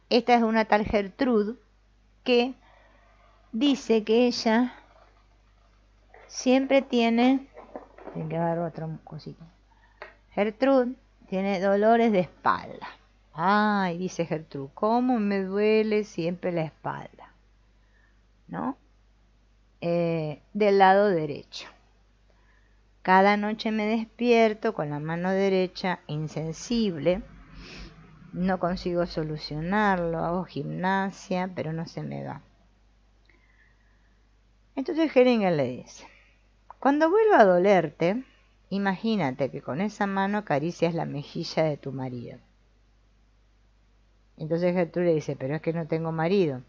Esta es una tal Gertrude que dice que ella siempre tiene que dar otra cosita. Gertrude tiene dolores de espalda. Ay, dice Gertrude, cómo me duele siempre la espalda, ¿no? Del lado derecho. Cada noche me despierto con la mano derecha insensible, no consigo solucionarlo, hago gimnasia, pero no se me va. Entonces Heringer le dice, cuando vuelva a dolerte, imagínate que con esa mano acaricias la mejilla de tu marido. Entonces Gertrude le dice, pero es que no tengo marido.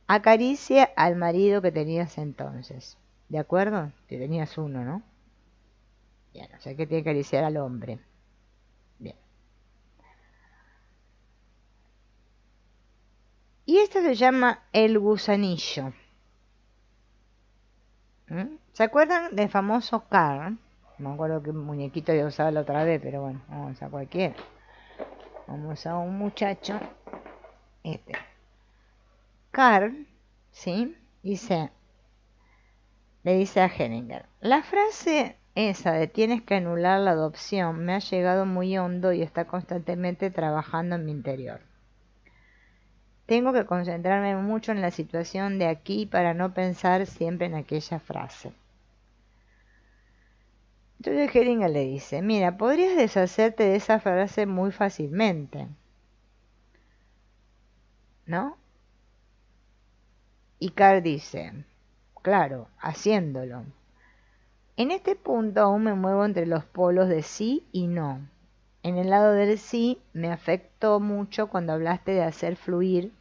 Acaricia al marido que tenías entonces. ¿De acuerdo? Que tenías uno, ¿no? Bien, o sea que tiene que acariciar al hombre. Bien. Y esto se llama el gusanillo. ¿Se acuerdan del famoso Carl? No me acuerdo qué muñequito yo usaba la otra vez, pero bueno, vamos a cualquiera. Vamos a un muchacho. Carl, ¿sí? Le dice a Heringer, la frase esa de tienes que anular la adopción me ha llegado muy hondo y está constantemente trabajando en mi interior. Tengo que concentrarme mucho en la situación de aquí para no pensar siempre en aquella frase. Entonces Heringer le dice, mira, podrías deshacerte de esa frase muy fácilmente, ¿no? Y Carl dice, claro, haciéndolo. En este punto aún me muevo entre los polos de sí y no. En el lado del sí me afectó mucho cuando hablaste de hacer fluir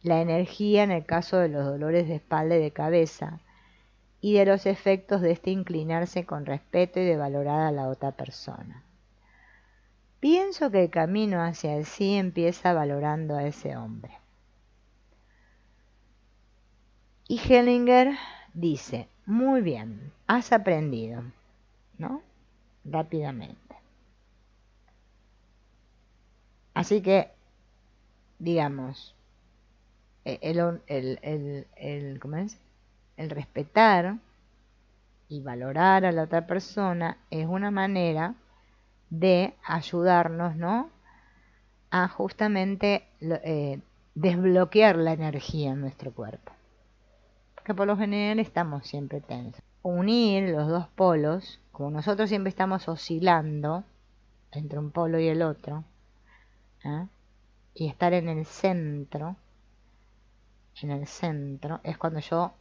la energía en el caso de los dolores de espalda y de cabeza, y de los efectos de este inclinarse con respeto y de valorar a la otra persona. Pienso que el camino hacia el sí empieza valorando a ese hombre. Y Hellinger dice, muy bien, has aprendido, ¿no? Rápidamente. Así que, digamos, ¿cómo es? El respetar y valorar a la otra persona es una manera de ayudarnos, ¿no? A justamente desbloquear la energía en nuestro cuerpo. Porque por lo general estamos siempre tensos. Unir los dos polos, como nosotros siempre estamos oscilando entre un polo y el otro, ¿eh? Y estar en el centro, es cuando yo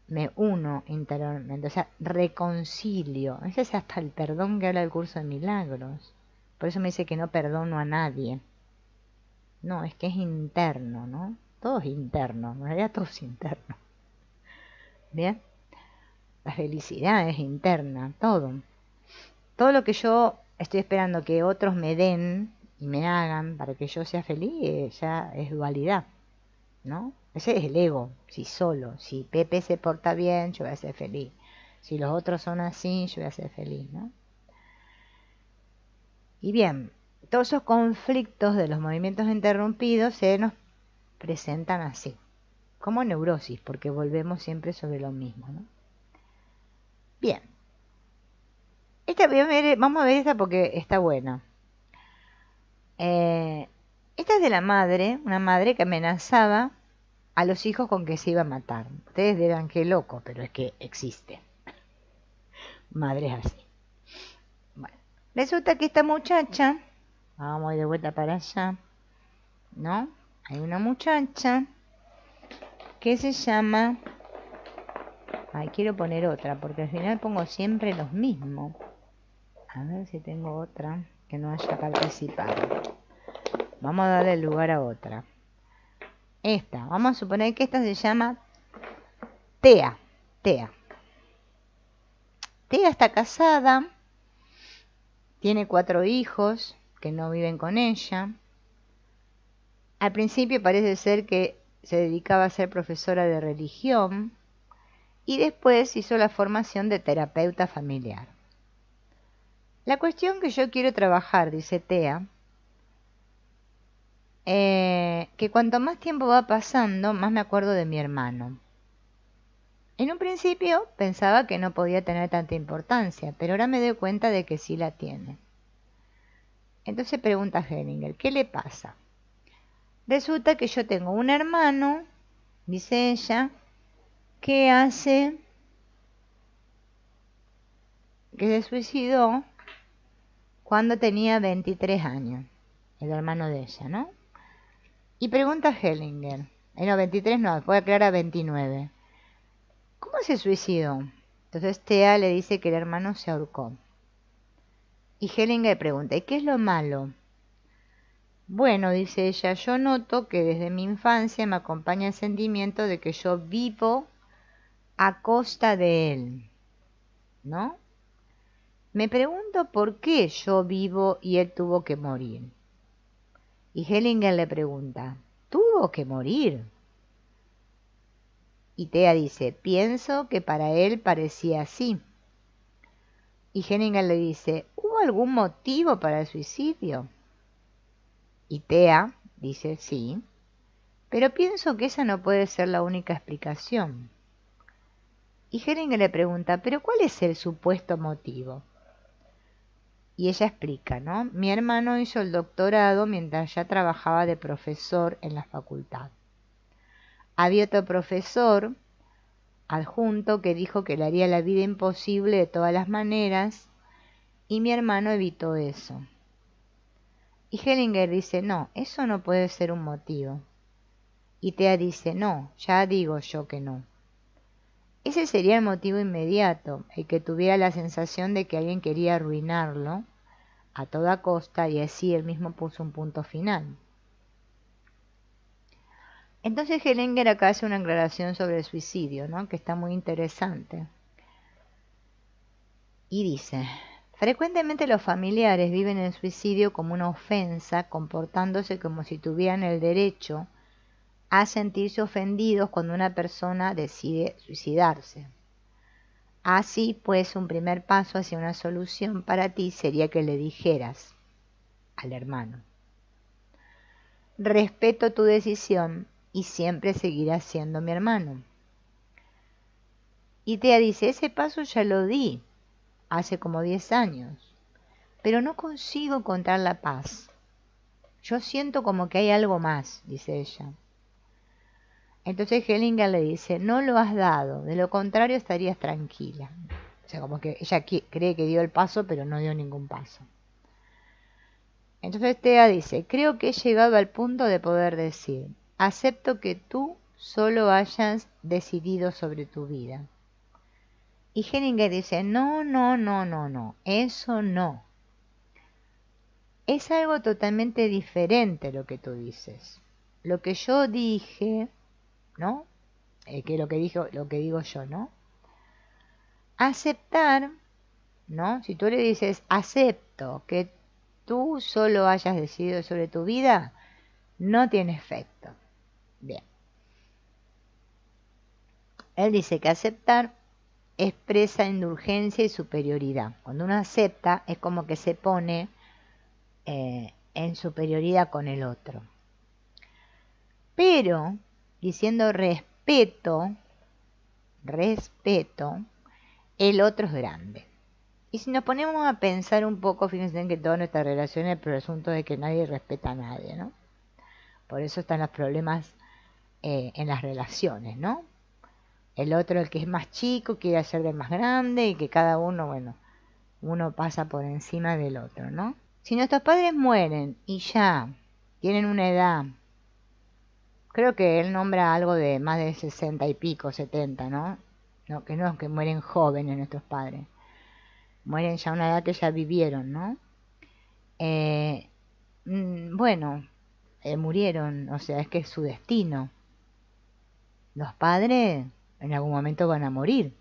me uno interiormente, o sea, reconcilio. Ese es hasta el perdón que habla el curso de milagros. Por eso me dice que no perdono a nadie. No, es que es interno, ¿no? Todo es interno, en realidad todo es interno. ¿Bien? La felicidad es interna, todo. Todo lo que yo estoy esperando que otros me den y me hagan para que yo sea feliz, ya es dualidad, ¿no? Ese es el ego, si solo, si Pepe se porta bien, yo voy a ser feliz. Si los otros son así, yo voy a ser feliz, ¿no? Y bien, todos esos conflictos de los movimientos interrumpidos se nos presentan así, como neurosis, porque volvemos siempre sobre lo mismo, ¿no? Bien, vamos a ver esta porque está buena. Esta es de la madre, una madre que amenazaba a los hijos con que se iba a matar. Ustedes dirán qué loco, pero es que existe. Madres así. Bueno, resulta que esta muchacha, vamos a ir de vuelta para allá, ¿no? Hay una muchacha que se llama... Ay, quiero poner otra, porque al final pongo siempre los mismos. A ver si tengo otra que no haya participado. Vamos a darle lugar a otra. Esta, vamos a suponer que esta se llama Tea. Tea está casada, tiene 4 hijos que no viven con ella. Al principio parece ser que se dedicaba a ser profesora de religión y después hizo la formación de terapeuta familiar. La cuestión que yo quiero trabajar, dice Tea, que cuanto más tiempo va pasando, más me acuerdo de mi hermano. En un principio pensaba que no podía tener tanta importancia, pero ahora me doy cuenta de que sí la tiene. Entonces pregunta Hellinger, ¿qué le pasa? Resulta que yo tengo un hermano, dice ella, que se suicidó cuando tenía 23 años, el hermano de ella, ¿no? Y pregunta Hellinger, no, 23 no, puede aclarar 29. ¿Cómo se suicidó? Entonces Thea le dice que el hermano se ahorcó. Y Hellinger pregunta, ¿y qué es lo malo? Bueno, dice ella, yo noto que desde mi infancia me acompaña el sentimiento de que yo vivo a costa de él, ¿no? Me pregunto por qué yo vivo y él tuvo que morir. Y Hellinger le pregunta, ¿tuvo que morir? Y Thea dice, pienso que para él parecía así. Y Hellinger le dice, ¿hubo algún motivo para el suicidio? Y Thea dice, sí, pero pienso que esa no puede ser la única explicación. Y Hellinger le pregunta, ¿pero cuál es el supuesto motivo? Y ella explica, ¿no? Mi hermano hizo el doctorado mientras ya trabajaba de profesor en la facultad. Había otro profesor adjunto que dijo que le haría la vida imposible de todas las maneras y mi hermano evitó eso. Y Hellinger dice, no, eso no puede ser un motivo. Y Thea dice, no, ya digo yo que no. Ese sería el motivo inmediato, el que tuviera la sensación de que alguien quería arruinarlo a toda costa y así él mismo puso un punto final. Entonces Hellinger acá hace una aclaración sobre el suicidio, ¿no? Que está muy interesante. Y dice, frecuentemente los familiares viven el suicidio como una ofensa, comportándose como si tuvieran el derecho a sentirse ofendidos cuando una persona decide suicidarse. Así pues, un primer paso hacia una solución para ti sería que le dijeras al hermano, respeto tu decisión y siempre seguirás siendo mi hermano. Y Thea dice, ese paso ya lo di hace como 10 años, pero no consigo encontrar la paz. Yo siento como que hay algo más, dice ella. Entonces Hellinger le dice, no lo has dado, de lo contrario estarías tranquila. O sea, como que ella cree que dio el paso, pero no dio ningún paso. Entonces Thea dice, creo que he llegado al punto de poder decir, acepto que tú solo hayas decidido sobre tu vida. Y Hellinger dice, no, no, no, no, no, eso no. Es algo totalmente diferente lo que tú dices. Lo que yo dije, ¿no? Que lo que digo yo, ¿no? Aceptar, ¿no? Si tú le dices, acepto que tú solo hayas decidido sobre tu vida, no tiene efecto. Bien. Él dice que aceptar expresa indulgencia y superioridad. Cuando uno acepta, es como que se pone en superioridad con el otro. Pero, diciendo respeto, el otro es grande. Y si nos ponemos a pensar un poco, fíjense en que todas nuestras relaciones, pero el asunto es que nadie respeta a nadie, ¿no? Por eso están los problemas en las relaciones, ¿no? El otro, el que es más chico, quiere hacer de más grande y que cada uno, bueno, uno pasa por encima del otro, ¿no? Si nuestros padres mueren y ya tienen una edad, creo que él nombra algo de más de 60 y pico, 70, ¿no? No, que mueren jóvenes nuestros padres. Mueren ya a una edad que ya vivieron, ¿no? Bueno, murieron, o sea, es que es su destino. Los padres en algún momento van a morir,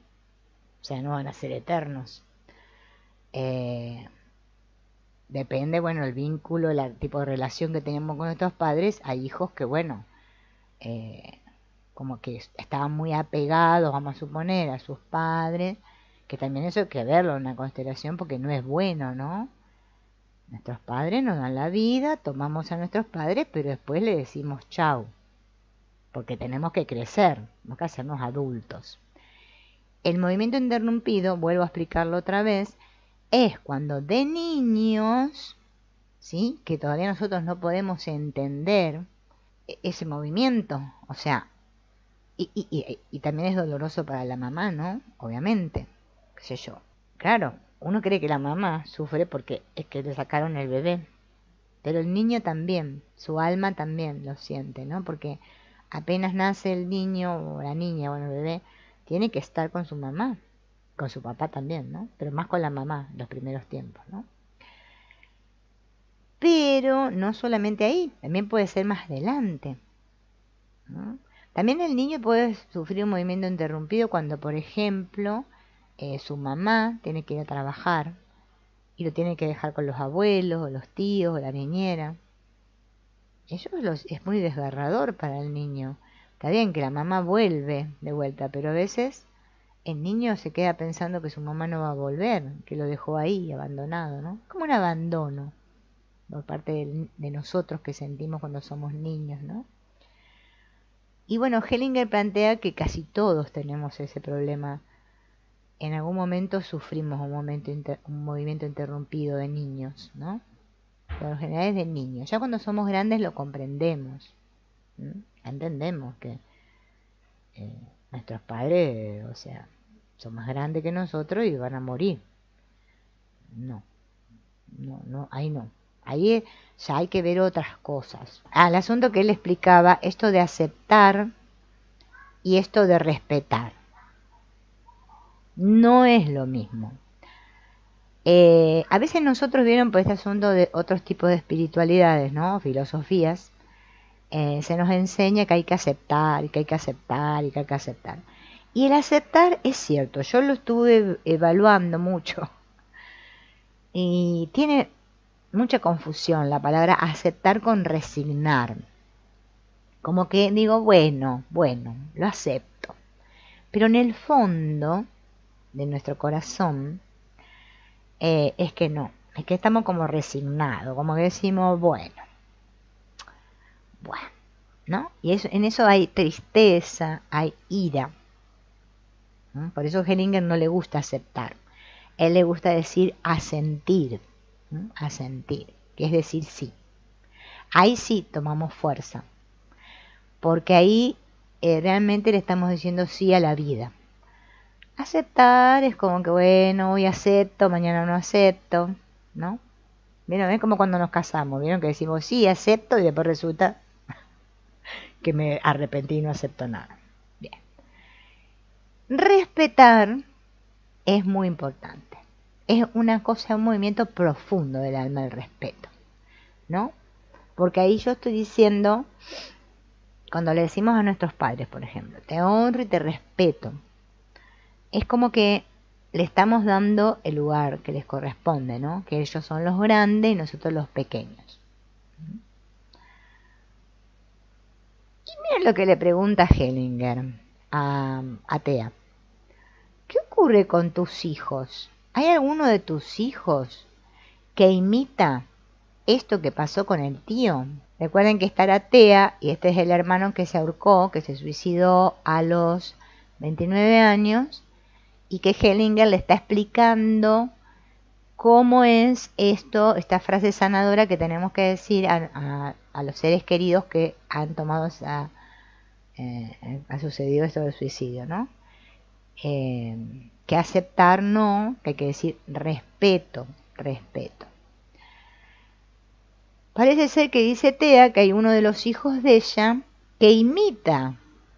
o sea, no van a ser eternos. Depende, bueno, el vínculo, el tipo de relación que tenemos con nuestros padres. Hay hijos que, bueno, como que estaban muy apegados, vamos a suponer, a sus padres, que también eso hay que verlo en una constelación porque no es bueno, ¿no? Nuestros padres nos dan la vida, tomamos a nuestros padres, pero después le decimos chau, porque tenemos que crecer, tenemos que hacernos adultos. El movimiento interrumpido, vuelvo a explicarlo otra vez, es cuando de niños, ¿sí?, que todavía nosotros no podemos entender ese movimiento, o sea, y también es doloroso para la mamá, ¿no? Obviamente, qué sé yo. Claro, uno cree que la mamá sufre porque es que le sacaron el bebé, pero el niño también, su alma también lo siente, ¿no? Porque apenas nace el niño o la niña, bueno, el bebé, tiene que estar con su mamá, con su papá también, ¿no? Pero más con la mamá los primeros tiempos, ¿no? Pero no solamente ahí, también puede ser más adelante, ¿no? También el niño puede sufrir un movimiento interrumpido cuando, por ejemplo, su mamá tiene que ir a trabajar y lo tiene que dejar con los abuelos o los tíos o la niñera. Eso es muy desgarrador para el niño. Está bien que la mamá vuelve de vuelta, pero a veces el niño se queda pensando que su mamá no va a volver, que lo dejó ahí abandonado, ¿no? Como un abandono por parte de nosotros que sentimos cuando somos niños, ¿no? Y bueno, Hellinger plantea que casi todos tenemos ese problema. En algún momento sufrimos un movimiento interrumpido de niños, ¿no? Por lo general es de niños. Ya cuando somos grandes lo comprendemos. Entendemos que nuestros padres, o sea, son más grandes que nosotros y van a morir. No, no, ahí no. Ahí ya hay que ver otras cosas. El asunto que él explicaba, esto de aceptar y esto de respetar. No es lo mismo. A veces nosotros vieron por este asunto de otros tipos de espiritualidades, ¿no? Filosofías, se nos enseña que hay que aceptar, y que hay que aceptar, y que hay que aceptar. Y el aceptar es cierto, yo lo estuve evaluando mucho. Y tiene mucha confusión la palabra aceptar con resignar. Como que digo, bueno, lo acepto. Pero en el fondo de nuestro corazón es que no, es que estamos como resignados, como que decimos, bueno, ¿no? Y en eso hay tristeza, hay ira. Por eso a Hellinger no le gusta aceptar. A él le gusta decir asentir, asentir, que es decir sí. Ahí sí tomamos fuerza, porque ahí realmente le estamos diciendo sí a la vida. Aceptar es como que bueno, hoy acepto, mañana no acepto, ¿no? ¿Vieron? Es como cuando nos casamos, ¿vieron? Que decimos sí, acepto y después resulta que me arrepentí y no acepto nada. Bien. Respetar es muy importante. Es una cosa, un movimiento profundo del alma, el respeto, ¿no? Porque ahí yo estoy diciendo, cuando le decimos a nuestros padres, por ejemplo, te honro y te respeto, es como que le estamos dando el lugar que les corresponde, ¿no? Que ellos son los grandes y nosotros los pequeños. Y miren lo que le pregunta Hellinger a Thea. ¿Qué ocurre con tus hijos? ¿Hay alguno de tus hijos que imita esto que pasó con el tío? Recuerden que está la Thea y este es el hermano que se ahorcó, que se suicidó a los 29 años y que Hellinger le está explicando cómo es esto, esta frase sanadora que tenemos que decir a los seres queridos que han tomado ha sucedido esto del suicidio, ¿no? Que aceptar no, que hay que decir respeto. Parece ser que dice Thea que hay uno de los hijos de ella que imita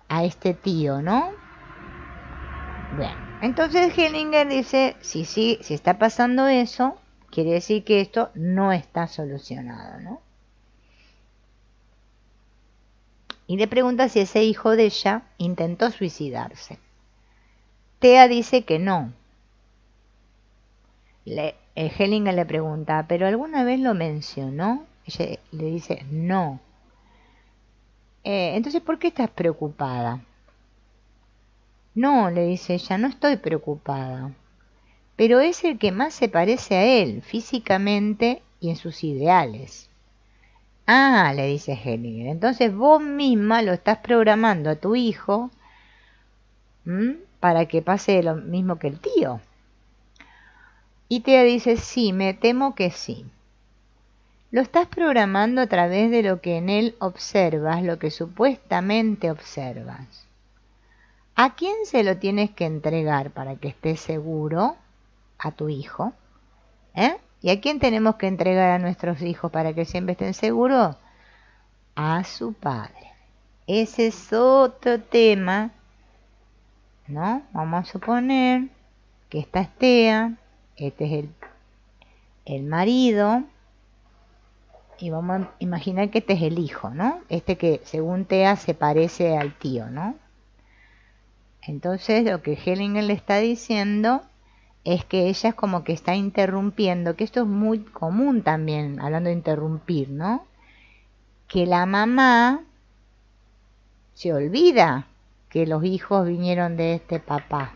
a este tío, ¿no? Bueno, entonces Hellinger dice, si está pasando eso, quiere decir que esto no está solucionado, ¿no? Y le pregunta si ese hijo de ella intentó suicidarse. Thea dice que no. Hellinger le pregunta, ¿pero alguna vez lo mencionó? Ella le dice, no. Entonces, ¿por qué estás preocupada? No, le dice ella, no estoy preocupada. Pero es el que más se parece a él, físicamente y en sus ideales. Ah, le dice Hellinger, entonces vos misma lo estás programando a tu hijo para que pase lo mismo que el tío. Y Thea dice, sí, me temo que sí. Lo estás programando a través de lo que en él observas, lo que supuestamente observas. ¿A quién se lo tienes que entregar para que estés seguro? A tu hijo. ¿Y a quién tenemos que entregar a nuestros hijos para que siempre estén seguros? A su padre. Ese es otro tema, ¿no? Vamos a suponer que esta es Thea, este es el marido, y vamos a imaginar que este es el hijo, ¿no? Este que según Thea se parece al tío, ¿no? Entonces lo que Hellinger le está diciendo es que ella es como que está interrumpiendo, que esto es muy común también, hablando de interrumpir, ¿no? Que la mamá se olvida que los hijos vinieron de este papá,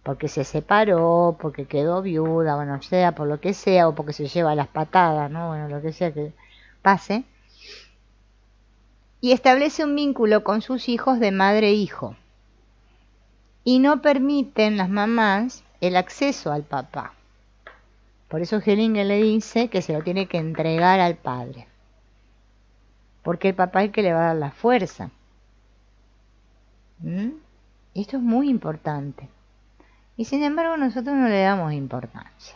porque se separó, porque quedó viuda, bueno, sea por lo que sea, o porque se lleva las patadas, ¿no? Bueno, lo que sea que pase. Y establece un vínculo con sus hijos de madre e hijo. Y no permiten las mamás el acceso al papá. Por eso Hellinger le dice que se lo tiene que entregar al padre. Porque el papá es el que le va a dar la fuerza. Esto es muy importante. Y sin embargo nosotros no le damos importancia.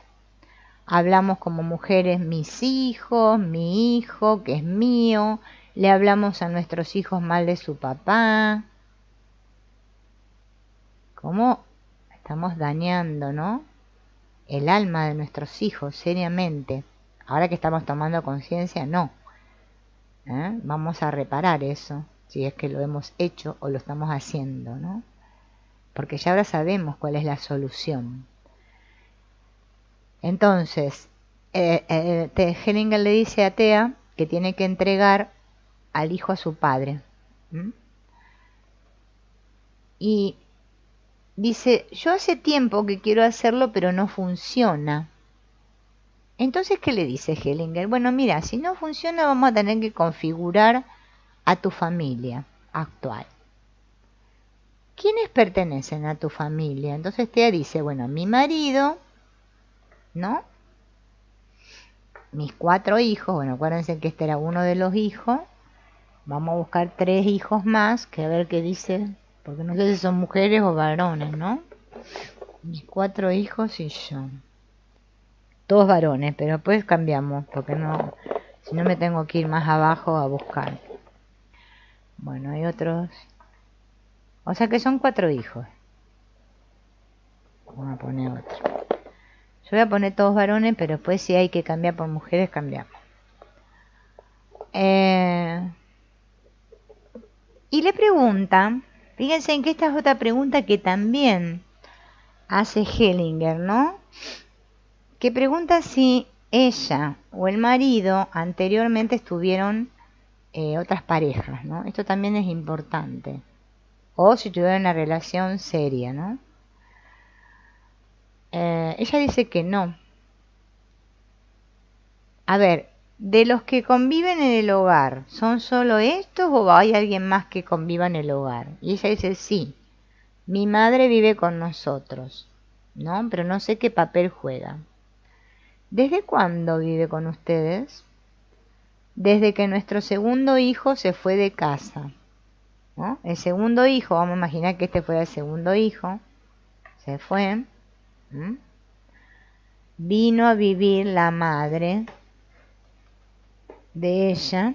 Hablamos como mujeres, mis hijos, mi hijo, que es mío. Le hablamos a nuestros hijos mal de su papá. ¿Cómo estamos dañando, no? El alma de nuestros hijos, seriamente. Ahora que estamos tomando conciencia, no. Vamos a reparar eso, si es que lo hemos hecho o lo estamos haciendo, ¿no? Porque ya ahora sabemos cuál es la solución. Entonces, Hellinger le dice a Thea que tiene que entregar al hijo a su padre. Y dice, yo hace tiempo que quiero hacerlo, pero no funciona. Entonces, ¿qué le dice Hellinger? Bueno, mira, si no funciona, vamos a tener que configurar a tu familia actual. ¿Quiénes pertenecen a tu familia? Entonces Thea dice, bueno, mi marido, ¿no? Mis 4 hijos, bueno, acuérdense que este era uno de los hijos. Vamos a buscar 3 hijos más, que a ver qué dice, porque no sé si son mujeres o varones, ¿no? Mis 4 hijos y yo. Todos varones, pero después cambiamos, porque no, si no me tengo que ir más abajo a buscar. Bueno, hay otros. O sea que son 4 hijos. Vamos a poner otro. Yo voy a poner todos varones, pero después si hay que cambiar por mujeres, cambiamos. Y le pregunta, fíjense en que esta es otra pregunta que también hace Hellinger, ¿no? Que pregunta si ella o el marido anteriormente estuvieron otras parejas, ¿no? Esto también es importante. O si tuvieron una relación seria, ¿no? Ella dice que no. A ver, de los que conviven en el hogar, ¿son solo estos o hay alguien más que conviva en el hogar? Y ella dice, sí, mi madre vive con nosotros, ¿no? Pero no sé qué papel juega. ¿Desde cuándo vive con ustedes? Desde que nuestro segundo hijo se fue de casa, ¿no? El segundo hijo, vamos a imaginar que este fuera el segundo hijo, se fue. Vino a vivir la madre de ella,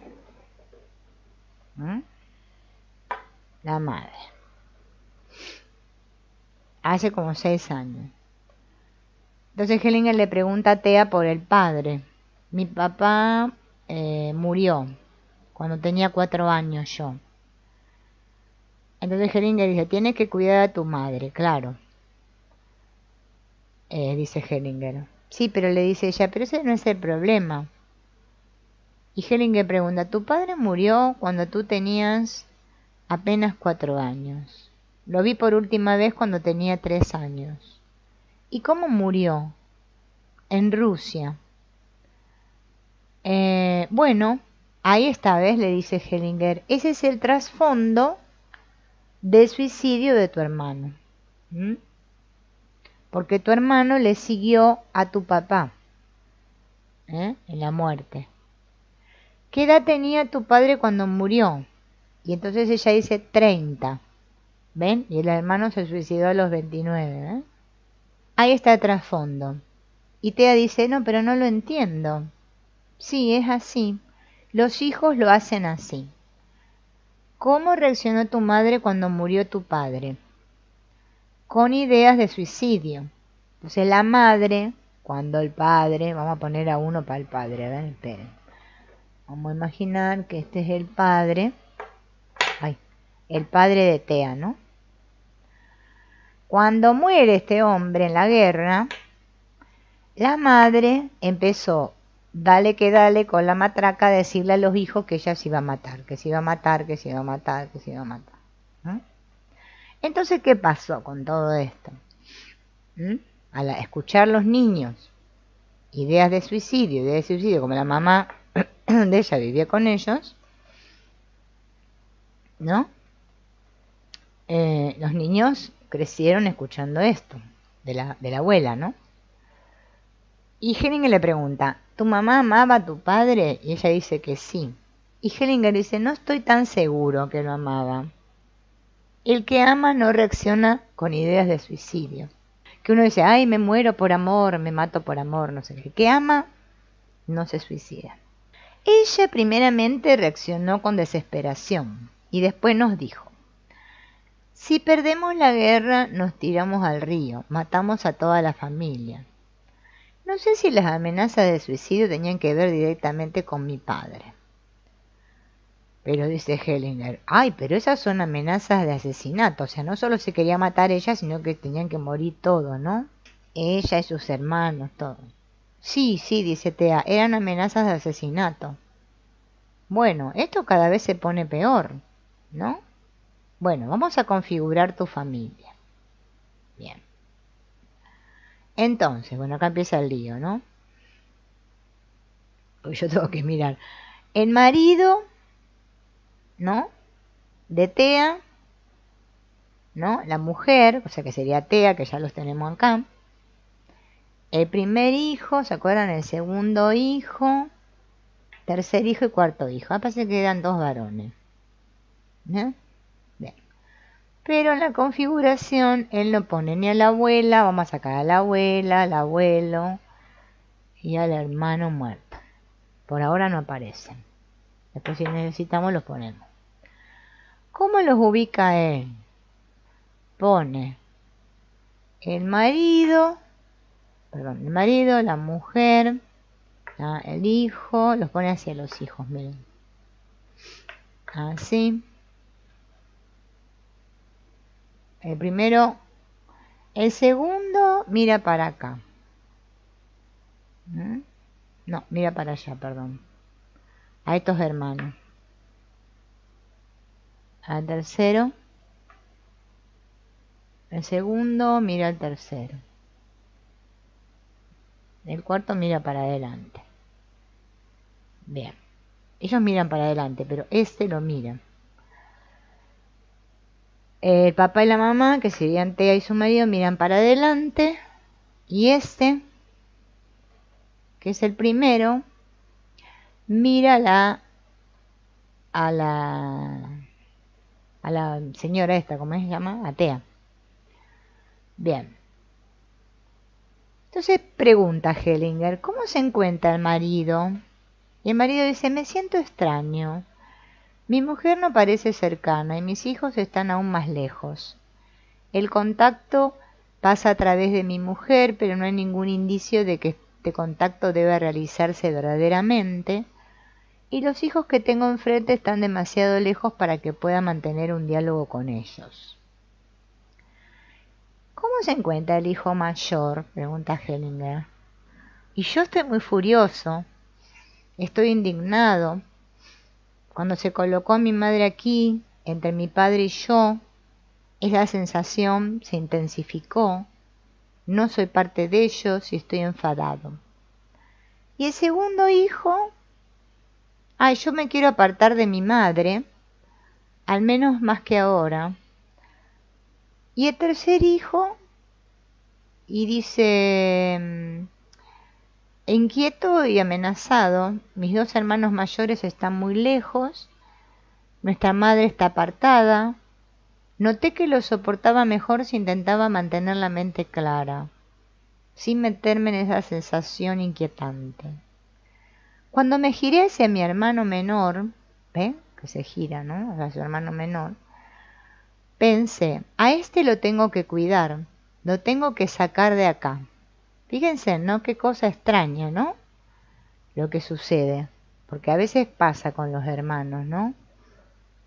la madre, hace como 6 años. Entonces Hellinger le pregunta a Thea por el padre. Mi papá murió cuando tenía 4 años yo. Entonces Hellinger dice, tienes que cuidar a tu madre, claro. Dice Hellinger. Sí, pero le dice ella, pero ese no es el problema. Y Hellinger pregunta, ¿tu padre murió cuando tú tenías apenas 4 años? Lo vi por última vez cuando tenía 3 años. ¿Y cómo murió? En Rusia. Bueno, ahí está, ¿ves? Le dice Hellinger. Ese es el trasfondo del suicidio de tu hermano. ¿Mm? Porque tu hermano le siguió a tu papá en la muerte. ¿Qué edad tenía tu padre cuando murió? Y entonces ella dice 30. ¿Ven? Y el hermano se suicidó a los 29. ¿Eh? Ahí está el trasfondo. Y Tea dice, no, pero no lo entiendo. Sí, es así. Los hijos lo hacen así. ¿Cómo reaccionó tu madre cuando murió tu padre? Con ideas de suicidio. Entonces la madre, cuando el padre, vamos a poner a uno para el padre, ¿ven? Esperen. Vamos a imaginar que este es el padre. Ay, el padre de Tea, ¿no? Cuando muere este hombre en la guerra, la madre empezó, dale que dale, con la matraca, a decirle a los hijos que ella se iba a matar, que se iba a matar, que se iba a matar, que se iba a matar. ¿No? Entonces, ¿qué pasó con todo esto? Al escuchar los niños ideas de suicidio, como la mamá de ella vivía con ellos, ¿no? Los niños crecieron escuchando esto, de la abuela, ¿no? Y Hellinger le pregunta, ¿tu mamá amaba a tu padre? Y ella dice que sí. Y Hellinger dice, no estoy tan seguro que lo amaba. El que ama no reacciona con ideas de suicidio. Que uno dice, ay, me muero por amor, me mato por amor, no sé qué. El que ama no se suicida. Ella primeramente reaccionó con desesperación y después nos dijo, si perdemos la guerra nos tiramos al río, matamos a toda la familia. No sé si las amenazas de suicidio tenían que ver directamente con mi padre. Pero dice Hellinger, ay, pero esas son amenazas de asesinato, o sea, no solo se quería matar ella, sino que tenían que morir todos, ¿no? Ella y sus hermanos, todos. Sí, sí, dice Tea, eran amenazas de asesinato. Bueno, esto cada vez se pone peor, ¿no? Bueno, vamos a configurar tu familia. Bien. Entonces, bueno, acá empieza el lío, ¿no? Pues yo tengo que mirar. El marido, ¿no? De Tea, ¿no? La mujer, o sea que sería Tea, que ya los tenemos acá. El primer hijo, ¿se acuerdan? El segundo hijo, tercer hijo y cuarto hijo. Parece que quedan 2 varones. ¿Eh? Bien. Pero en la configuración él no pone ni a la abuela, vamos a sacar a la abuela, al abuelo y al hermano muerto. Por ahora no aparecen. Después si necesitamos los ponemos. ¿Cómo los ubica él? Pone el marido, la mujer, el hijo, los pone hacia los hijos, miren. Así. El primero, el segundo mira para acá. No, mira para allá, perdón. A estos hermanos. Al tercero. El segundo mira al tercero. El cuarto mira para adelante. Bien. Ellos miran para adelante, pero este lo mira. El papá y la mamá, que serían Tea y su marido, miran para adelante. Y este, que es el primero, mira a la señora esta, ¿cómo se llama? A Tea. Bien. Entonces pregunta Hellinger, ¿cómo se encuentra el marido? Y el marido dice, me siento extraño. Mi mujer no parece cercana y mis hijos están aún más lejos. El contacto pasa a través de mi mujer, pero no hay ningún indicio de que este contacto deba realizarse verdaderamente. Y los hijos que tengo enfrente están demasiado lejos para que pueda mantener un diálogo con ellos. ¿Cómo se encuentra el hijo mayor? Pregunta Hellinger. Y yo estoy muy furioso. Estoy indignado. Cuando se colocó a mi madre aquí, entre mi padre y yo, esa sensación se intensificó. No soy parte de ellos y estoy enfadado. Y el segundo hijo Ay, yo me quiero apartar de mi madre, al menos más que ahora. Y el tercer hijo, y dice, inquieto y amenazado, mis dos hermanos mayores están muy lejos, nuestra madre está apartada. Noté que lo soportaba mejor si intentaba mantener la mente clara, sin meterme en esa sensación inquietante. Cuando me giré hacia mi hermano menor, ¿ve? Que se gira, ¿no? Hacia su hermano menor, pensé, a este lo tengo que cuidar, lo tengo que sacar de acá. Fíjense, ¿no? Qué cosa extraña, ¿no? Lo que sucede, porque a veces pasa con los hermanos, ¿no?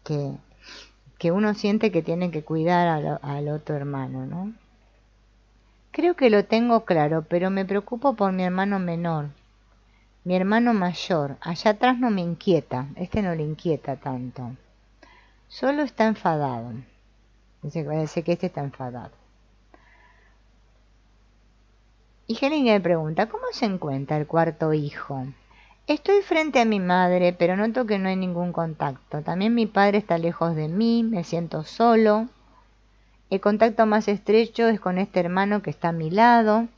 Que uno siente que tiene que cuidar al otro hermano, ¿no? Creo que lo tengo claro, pero me preocupo por mi hermano menor. Mi hermano mayor, allá atrás no me inquieta, este no le inquieta tanto. Solo está enfadado. Dice que este está enfadado. Y Hellinger pregunta, ¿cómo se encuentra el cuarto hijo? Estoy frente a mi madre, pero noto que no hay ningún contacto. También mi padre está lejos de mí, me siento solo. El contacto más estrecho es con este hermano que está a mi lado,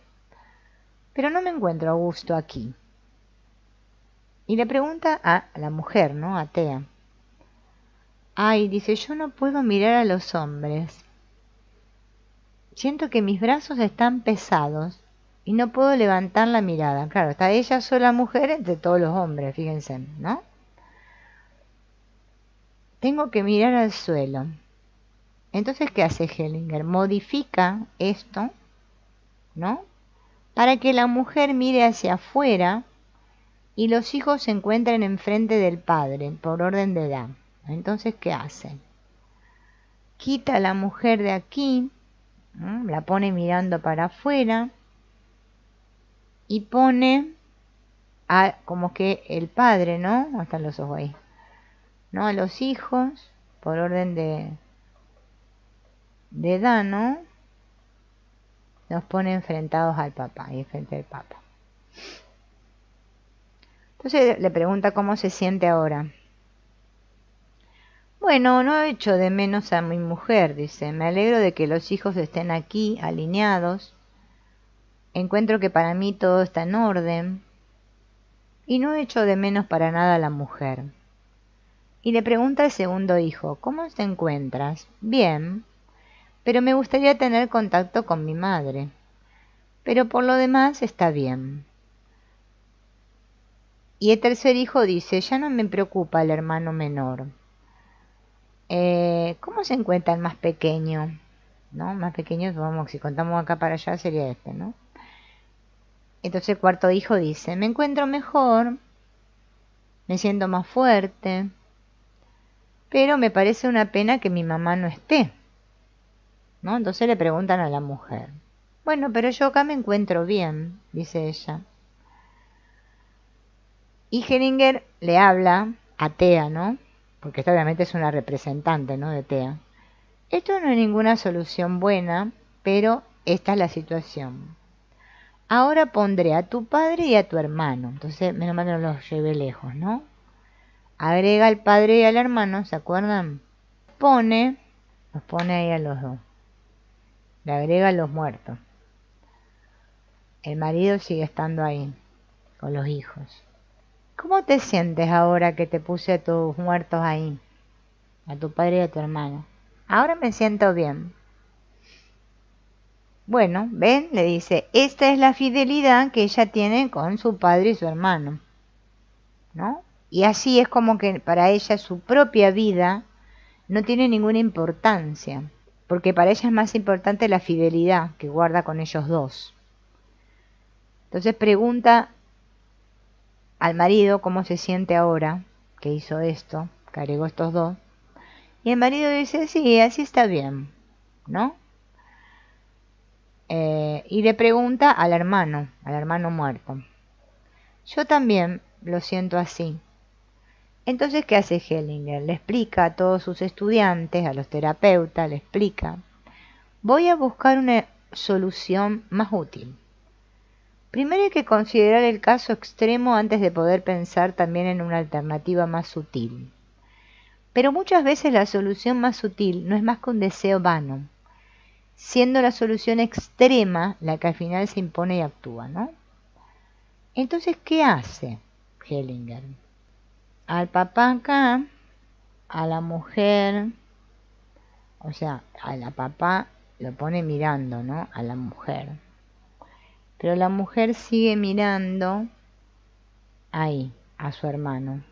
pero no me encuentro a gusto aquí. Y le pregunta a la mujer, ¿no? A Thea. Ay, dice, yo no puedo mirar a los hombres. Siento que mis brazos están pesados y no puedo levantar la mirada. Claro, está ella sola mujer entre todos los hombres, fíjense, ¿no? Tengo que mirar al suelo. Entonces, ¿qué hace Hellinger? Modifica esto, ¿no? Para que la mujer mire hacia afuera y los hijos se encuentren enfrente del padre, por orden de edad. Entonces, ¿qué hace? Quita a la mujer de aquí, ¿no? La pone mirando para afuera y pone a como que el padre, ¿no? ¿Dónde están los ojos ahí? ¿No? A los hijos, por orden de edad, ¿no? Los pone enfrentados al papá y enfrente del papá. Entonces le pregunta cómo se siente ahora. Bueno, no echo de menos a mi mujer, dice. Me alegro de que los hijos estén aquí, alineados. Encuentro que para mí todo está en orden. Y no echo de menos para nada a la mujer. Y le pregunta al segundo hijo, ¿cómo te encuentras? Bien, pero me gustaría tener contacto con mi madre. Pero por lo demás está bien. Y el tercer hijo dice, ya no me preocupa el hermano menor. ¿Cómo se encuentra el más pequeño? ¿No? Más pequeño, vamos, si contamos acá para allá sería este, ¿no? Entonces el cuarto hijo dice, me encuentro mejor, me siento más fuerte, pero me parece una pena que mi mamá no esté, ¿no? Entonces le preguntan a la mujer, bueno, pero yo acá me encuentro bien, dice ella. Y Hellinger le habla a Thea, ¿no? Porque esta obviamente es una representante, ¿no? De Thea. Esto no es ninguna solución buena, pero esta es la situación. Ahora pondré a tu padre y a tu hermano. Entonces, menos mal que no los llevé lejos, ¿no? Agrega al padre y al hermano, ¿se acuerdan? Los pone ahí a los dos. Le agrega a los muertos. El marido sigue estando ahí, con los hijos. ¿Cómo te sientes ahora que te puse a tus muertos ahí? A tu padre y a tu hermano. Ahora me siento bien. Bueno, ven, le dice, esta es la fidelidad que ella tiene con su padre y su hermano, ¿no? Y así es como que para ella su propia vida no tiene ninguna importancia, porque para ella es más importante la fidelidad que guarda con ellos dos. Entonces pregunta al marido cómo se siente ahora que hizo esto, que agregó estos dos, y el marido dice, sí, así está bien, ¿no? Y le pregunta al hermano muerto. Yo también lo siento así. Entonces, ¿qué hace Hellinger? Le explica a todos sus estudiantes, a los terapeutas, le explica, voy a buscar una solución más útil. Primero hay que considerar el caso extremo antes de poder pensar también en una alternativa más sutil. Pero muchas veces la solución más sutil no es más que un deseo vano, siendo la solución extrema la que al final se impone y actúa, ¿no? Entonces, ¿qué hace Hellinger? Al papá acá, a la mujer, o sea, a la papá lo pone mirando, ¿no? A la mujer. Pero la mujer sigue mirando ahí, a su hermano.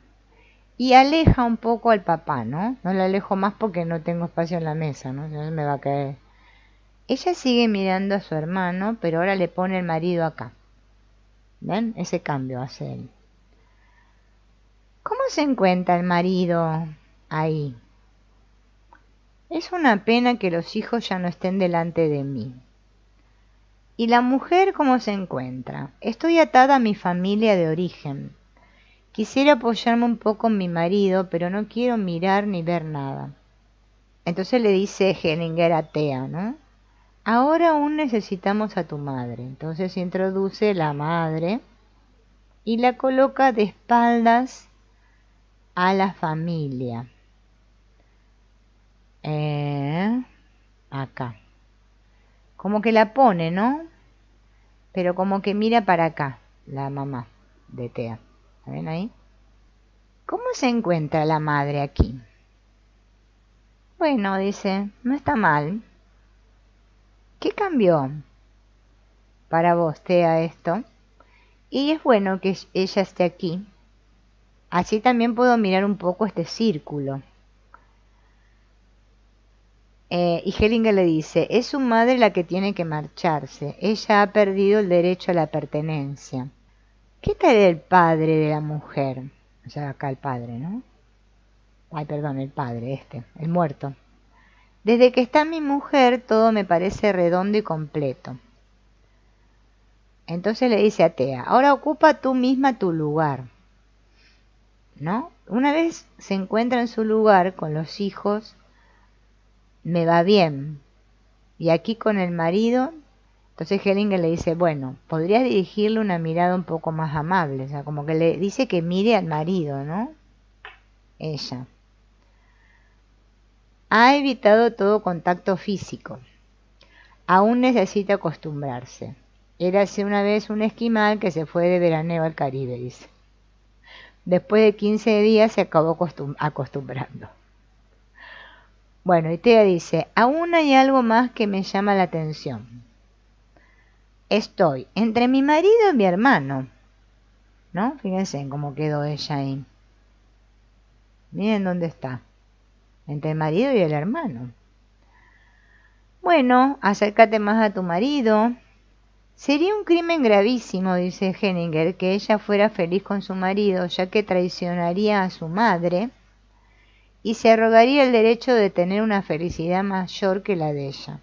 Y aleja un poco al papá, ¿no? No la alejo más porque no tengo espacio en la mesa, ¿no? Entonces me va a caer. Ella sigue mirando a su hermano, pero ahora le pone el marido acá. ¿Ven? Ese cambio hace él. ¿Cómo se encuentra el marido ahí? Es una pena que los hijos ya no estén delante de mí. ¿Y la mujer cómo se encuentra? Estoy atada a mi familia de origen. Quisiera apoyarme un poco en mi marido, pero no quiero mirar ni ver nada. Entonces le dice Hellinger a Thea, ¿no? Ahora aún necesitamos a tu madre. Entonces introduce la madre y la coloca de espaldas a la familia. Acá. Como que la pone, ¿no? Pero como que mira para acá, la mamá de Thea. ¿Ven ahí? ¿Cómo se encuentra la madre aquí? Bueno, dice, no está mal. ¿Qué cambió para vos, Thea, esto? Y es bueno que ella esté aquí. Así también puedo mirar un poco este círculo. Y Hellinger le dice, es su madre la que tiene que marcharse. Ella ha perdido el derecho a la pertenencia. ¿Qué tal el padre de la mujer? O sea, acá el padre, ¿no? Ay, perdón, el padre, el muerto. Desde que está mi mujer, todo me parece redondo y completo. Entonces le dice a Thea, ahora ocupa tú misma tu lugar. ¿No? Una vez se encuentra en su lugar con los hijos, me va bien. Y aquí con el marido, entonces Hellinger le dice, bueno, podrías dirigirle una mirada un poco más amable. O sea, como que le dice que mire al marido, ¿no? Ella. Ha evitado todo contacto físico. Aún necesita acostumbrarse. Érase una vez un esquimal que se fue de veraneo al Caribe, dice. Después de 15 días se acabó acostumbrando. Bueno, y Thea dice, aún hay algo más que me llama la atención. Estoy entre mi marido y mi hermano. ¿No? Fíjense en cómo quedó ella ahí. Miren dónde está. Entre el marido y el hermano. Bueno, acércate más a tu marido. Sería un crimen gravísimo, dice Hellinger, que ella fuera feliz con su marido, ya que traicionaría a su madre y se arrogaría el derecho de tener una felicidad mayor que la de ella.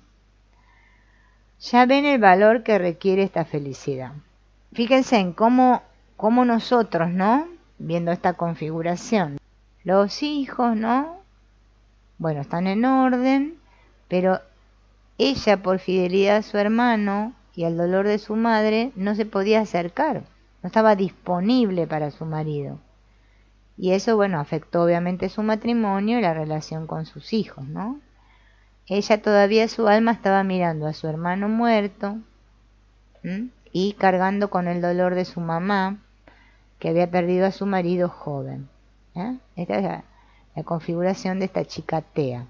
Ya ven el valor que requiere esta felicidad. Fíjense en cómo nosotros, ¿no? Viendo esta configuración. Los hijos, ¿no? Bueno, están en orden, pero ella, por fidelidad a su hermano y al dolor de su madre, no se podía acercar, no estaba disponible para su marido. Y eso, bueno, afectó obviamente su matrimonio y la relación con sus hijos, ¿no? Ella todavía su alma estaba mirando a su hermano muerto, y cargando con el dolor de su mamá, que había perdido a su marido joven. Esta es la configuración de esta chica Thea.